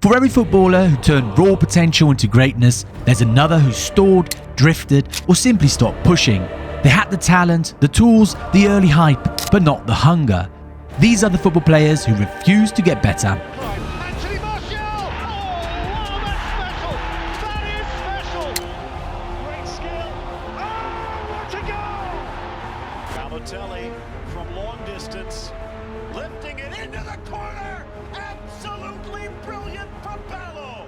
For every footballer who turned raw potential into greatness, there's another who stalled, drifted, or simply stopped pushing. They had the talent, the tools, the early hype, but not the hunger. These are the football players who refuse to get better. Balotelli from long distance, lifting it into the corner. Absolutely brilliant from Balo.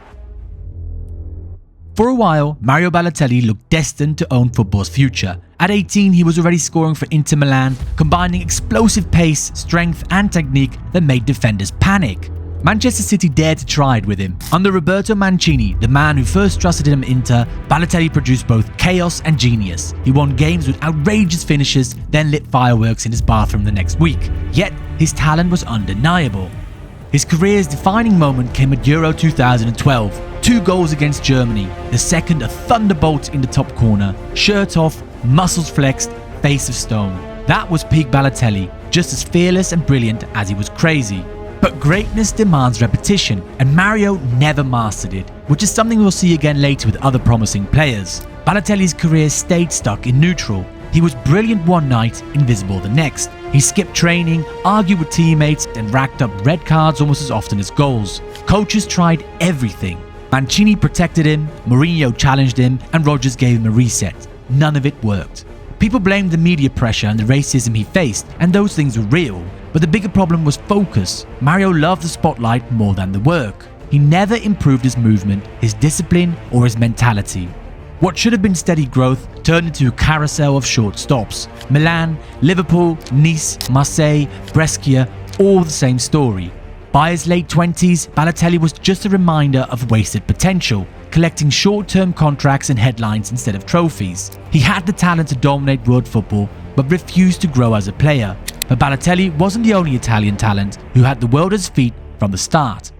For a while, Mario Balotelli looked destined to own football's future. At 18, he was already scoring for Inter Milan, combining explosive pace, strength and technique that made defenders panic. Manchester City dared to try it with him. Under Roberto Mancini, the man who first trusted him at Inter, Balotelli produced both chaos and genius. He won games with outrageous finishes, then lit fireworks in his bathroom the next week. Yet, his talent was undeniable. His career's defining moment came at Euro 2012. 2 goals against Germany, the second a thunderbolt in the top corner, shirt off, muscles flexed, face of stone. That was peak Balotelli, just as fearless and brilliant as he was crazy. But greatness demands repetition, and Mario never mastered it, which is something we'll see again later with other promising players. Balotelli's career stayed stuck in neutral. He was brilliant one night, invisible the next. He skipped training, argued with teammates, and racked up red cards almost as often as goals. Coaches tried everything. Mancini protected him, Mourinho challenged him, and Rodgers gave him a reset. None of it worked. People blamed the media pressure and the racism he faced, and those things were real. But the bigger problem was focus. Mario loved the spotlight more than the work. He never improved his movement, his discipline, or his mentality. What should have been steady growth turned into a carousel of short stops. Milan, Liverpool, Nice, Marseille, Brescia, all the same story. By his late 20s, Balotelli was just a reminder of wasted potential, collecting short-term contracts and headlines instead of trophies. He had the talent to dominate world football, but refused to grow as a player. But Balotelli wasn't the only Italian talent who had the world at his feet from the start.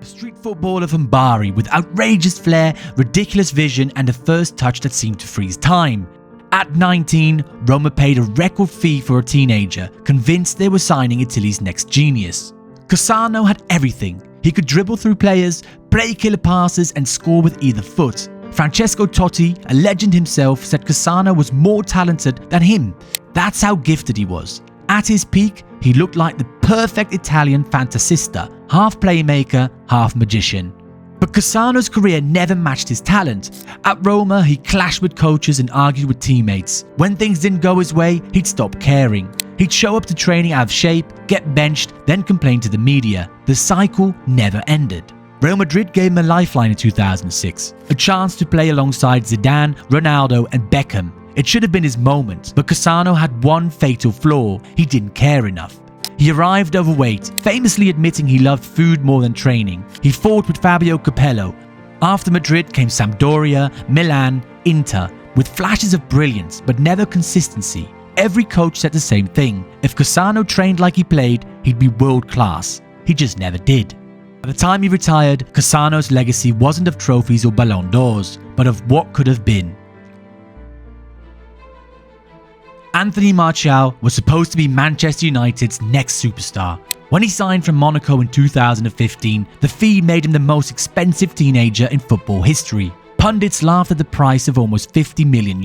A street footballer from Bari with outrageous flair, ridiculous vision and a first touch that seemed to freeze time. At 19, Roma paid a record fee for a teenager, convinced they were signing Italy's next genius. Cassano had everything. He could dribble through players, play killer passes and score with either foot. Francesco Totti, a legend himself, said Cassano was more talented than him. That's how gifted he was. At his peak, he looked like the perfect Italian fantasista, half playmaker, half magician. But Cassano's career never matched his talent. At Roma, he clashed with coaches and argued with teammates. When things didn't go his way, he'd stop caring. He'd show up to training out of shape, get benched, then complain to the media. The cycle never ended. Real Madrid gave him a lifeline in 2006, a chance to play alongside Zidane, Ronaldo and Beckham. It should have been his moment, but Cassano had one fatal flaw: he didn't care enough. He arrived overweight, famously admitting he loved food more than training. He fought with Fabio Capello. After Madrid came Sampdoria, Milan, Inter, with flashes of brilliance but never consistency. Every coach said the same thing: if Cassano trained like he played, he'd be world class. He just never did. By the time he retired, Cassano's legacy wasn't of trophies or Ballon d'Ors, but of what could have been. Anthony Martial was supposed to be Manchester United's next superstar. When he signed from Monaco in 2015, the fee made him the most expensive teenager in football history. Pundits laughed at the price of almost €50 million,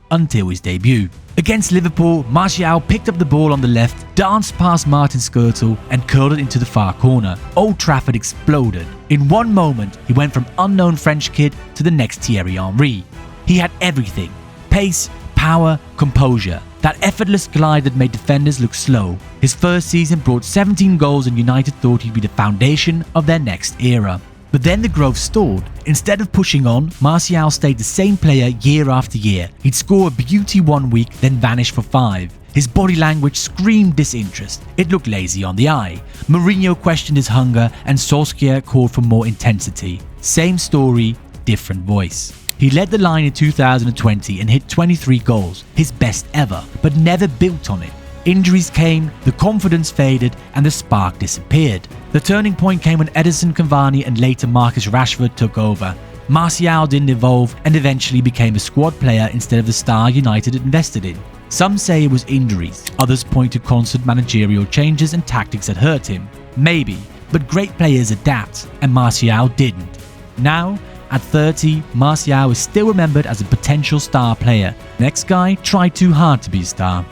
until his debut. Against Liverpool, Martial picked up the ball on the left, danced past Martin Skrtel and curled it into the far corner. Old Trafford exploded. In one moment, he went from unknown French kid to the next Thierry Henry. He had everything: pace, power, composure. That effortless glide that made defenders look slow. His first season brought 17 goals and United thought he'd be the foundation of their next era. But then the growth stalled. Instead of pushing on, Martial stayed the same player year after year. He'd score a beauty one week, then vanish for 5. His body language screamed disinterest. It looked lazy on the eye. Mourinho questioned his hunger and Solskjaer called for more intensity. Same story, different voice. He led the line in 2020 and hit 23 goals, his best ever, but never built on it. Injuries came, the confidence faded, and the spark disappeared. The turning point came when Edinson Cavani and later Marcus Rashford took over. Martial didn't evolve and eventually became a squad player instead of the star United had invested in. Some say it was injuries, others point to constant managerial changes and tactics that hurt him. Maybe, but great players adapt, and Martial didn't. Now, at 30, Martial is still remembered as a potential star player. Next guy tried too hard to be a star.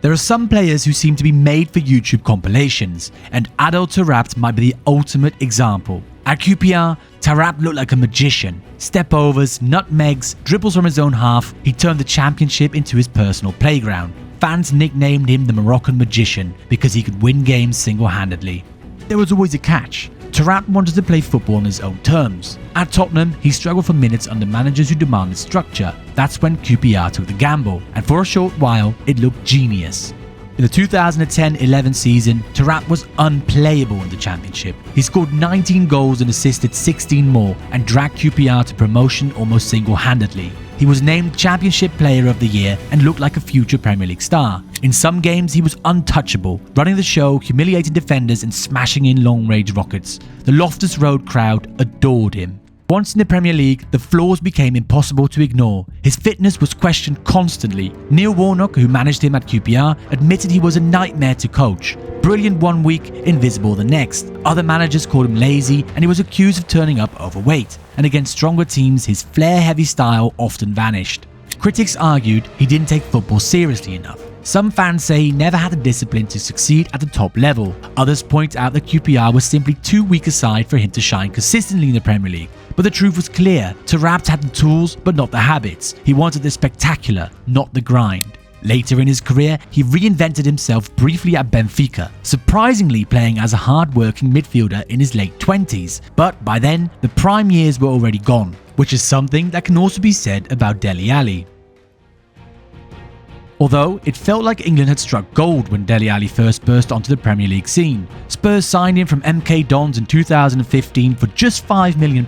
There are some players who seem to be made for YouTube compilations, and Adel Taarabt might be the ultimate example. At QPR, Taarabt looked like a magician. Step-overs, nutmegs, dribbles from his own half, he turned the championship into his personal playground. Fans nicknamed him the Moroccan magician because he could win games single-handedly. There was always a catch. Taarabt wanted to play football on his own terms. At Tottenham, he struggled for minutes under managers who demanded structure. That's when QPR took the gamble, and for a short while, it looked genius. In the 2010-11 season, Taarabt was unplayable in the championship. He scored 19 goals and assisted 16 more, and dragged QPR to promotion almost single-handedly. He was named Championship Player of the Year and looked like a future Premier League star. In some games, he was untouchable, running the show, humiliating defenders and smashing in long-range rockets. The Loftus Road crowd adored him. Once in the Premier League, the flaws became impossible to ignore. His fitness was questioned constantly. Neil Warnock, who managed him at QPR, admitted he was a nightmare to coach. Brilliant one week, invisible the next. Other managers called him lazy, and he was accused of turning up overweight. And against stronger teams, his flair-heavy style often vanished. Critics argued he didn't take football seriously enough. Some fans say he never had the discipline to succeed at the top level. Others point out that QPR was simply too weak a side for him to shine consistently in the Premier League. But the truth was clear. Taarabt had the tools, but not the habits. He wanted the spectacular, not the grind. Later in his career, he reinvented himself briefly at Benfica, surprisingly playing as a hard-working midfielder in his late 20s. But by then, the prime years were already gone, which is something that can also be said about Dele Alli. Although it felt like England had struck gold when Dele Alli first burst onto the Premier League scene. Spurs signed him from MK Dons in 2015 for just £5 million,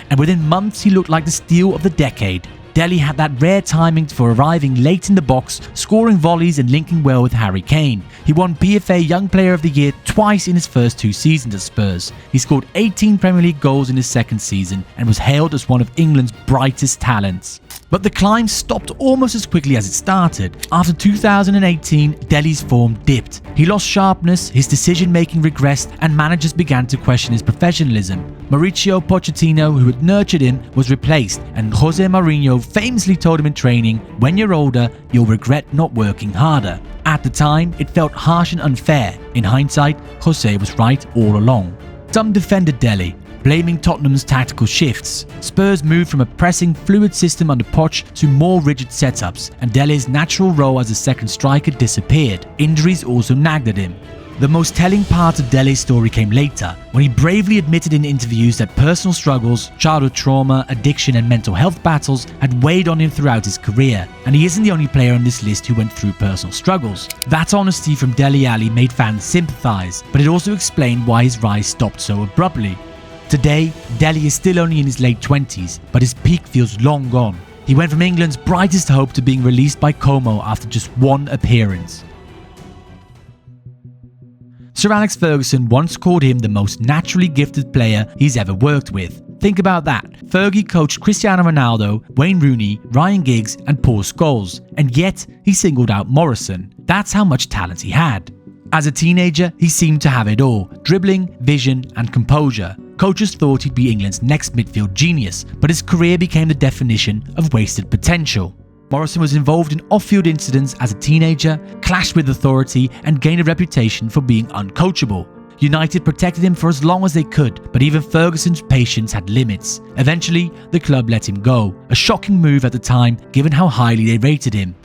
and within months he looked like the steal of the decade. Dele had that rare timing for arriving late in the box, scoring volleys and linking well with Harry Kane. He won PFA Young Player of the Year twice in his first 2 seasons at Spurs. He scored 18 Premier League goals in his second season and was hailed as one of England's brightest talents. But the climb stopped almost as quickly as it started. After 2018, Dele's form dipped. He lost sharpness, his decision-making regressed, and managers began to question his professionalism. Mauricio Pochettino, who had nurtured him, was replaced, and Jose Mourinho famously told him in training, "When you're older, you'll regret not working harder." At the time, it felt harsh and unfair. In hindsight, Jose was right all along. Some defended Dele, blaming Tottenham's tactical shifts. Spurs moved from a pressing, fluid system under Poch to more rigid setups, and Dele's natural role as a second striker disappeared. Injuries also nagged at him. The most telling part of Dele's story came later, when he bravely admitted in interviews that personal struggles, childhood trauma, addiction and mental health battles had weighed on him throughout his career, and he isn't the only player on this list who went through personal struggles. That honesty from Dele Alli made fans sympathise, but it also explained why his rise stopped so abruptly. Today, Dele is still only in his late 20s, but his peak feels long gone. He went from England's brightest hope to being released by Como after just one appearance. Sir Alex Ferguson once called him the most naturally gifted player he's ever worked with. Think about that. Fergie coached Cristiano Ronaldo, Wayne Rooney, Ryan Giggs and Paul Scholes, and yet he singled out Morrison. That's how much talent he had. As a teenager, he seemed to have it all: dribbling, vision and composure. Coaches thought he'd be England's next midfield genius, but his career became the definition of wasted potential. Morrison was involved in off-field incidents as a teenager, clashed with authority and gained a reputation for being uncoachable. United protected him for as long as they could, but even Ferguson's patience had limits. Eventually, the club let him go, a shocking move at the time given how highly they rated him.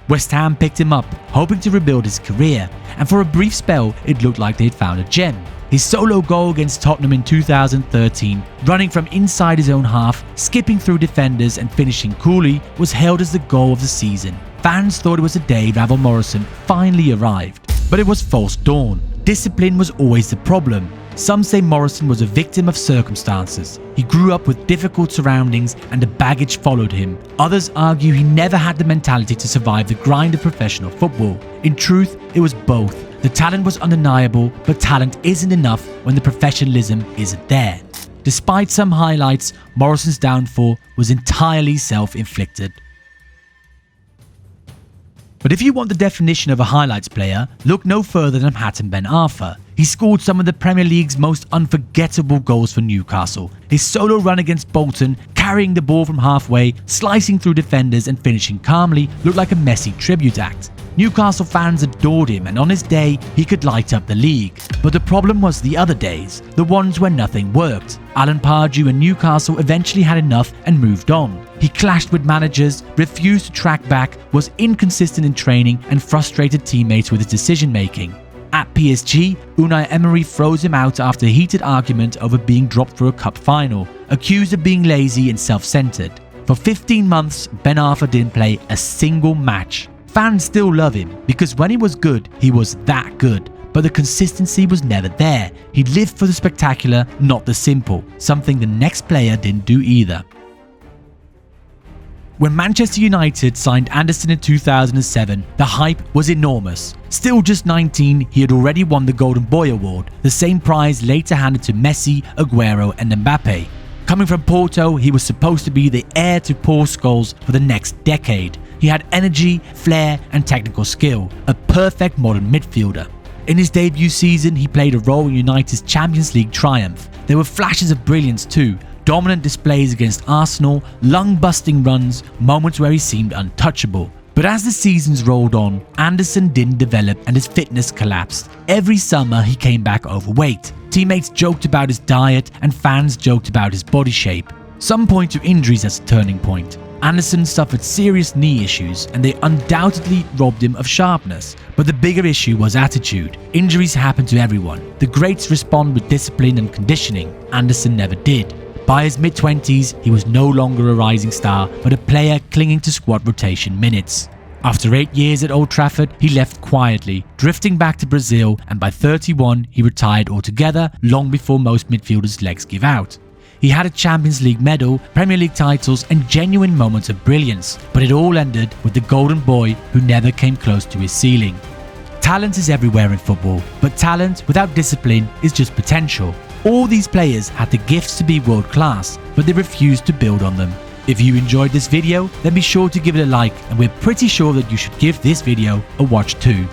West Ham picked him up, hoping to rebuild his career, and for a brief spell it looked like they'd found a gem. His solo goal against Tottenham in 2013, running from inside his own half, skipping through defenders and finishing coolly, was hailed as the goal of the season. Fans thought it was the day Ravel Morrison finally arrived. But it was false dawn. Discipline was always the problem. Some say Morrison was a victim of circumstances. He grew up with difficult surroundings and the baggage followed him. Others argue he never had the mentality to survive the grind of professional football. In truth, it was both. The talent was undeniable, but talent isn't enough when the professionalism isn't there. Despite some highlights, Morrison's downfall was entirely self-inflicted. But if you want the definition of a highlights player, look no further than Hatton Ben Arfa. He scored some of the Premier League's most unforgettable goals for Newcastle. His solo run against Bolton, carrying the ball from halfway, slicing through defenders and finishing calmly, looked like a Messi tribute act. Newcastle fans adored him, and on his day, he could light up the league. But the problem was the other days, the ones where nothing worked. Alan Pardew and Newcastle eventually had enough and moved on. He clashed with managers, refused to track back, was inconsistent in training, and frustrated teammates with his decision-making. At PSG, Unai Emery froze him out after a heated argument over being dropped for a cup final, accused of being lazy and self-centered. For 15 months, Ben Arfa didn't play a single match. Fans still love him because when he was good, he was that good. But the consistency was never there. He lived for the spectacular, not the simple, something the next player didn't do either. When Manchester United signed Anderson in 2007, the hype was enormous. Still just 19, he had already won the Golden Boy Award, the same prize later handed to Messi, Aguero and Mbappe. Coming from Porto, he was supposed to be the heir to Paul Scholes for the next decade. He had energy, flair and technical skill, a perfect modern midfielder. In his debut season, he played a role in United's Champions League triumph. There were flashes of brilliance too, dominant displays against Arsenal, lung-busting runs, moments where he seemed untouchable. But as the seasons rolled on, Anderson didn't develop and his fitness collapsed. Every summer he came back overweight. Teammates joked about his diet and fans joked about his body shape. Some point to injuries as a turning point. Anderson suffered serious knee issues and they undoubtedly robbed him of sharpness. But the bigger issue was attitude. Injuries happen to everyone. The greats respond with discipline and conditioning. Anderson never did. By his mid-20s, he was no longer a rising star, but a player clinging to squad rotation minutes. After 8 years at Old Trafford, he left quietly, drifting back to Brazil, and by 31, he retired altogether, long before most midfielders' legs give out. He had a Champions League medal, Premier League titles, and genuine moments of brilliance, but it all ended with the golden boy who never came close to his ceiling. Talent is everywhere in football, but talent without discipline is just potential. All these players had the gifts to be world class, but they refused to build on them. If you enjoyed this video, then be sure to give it a like, and we're pretty sure that you should give this video a watch too.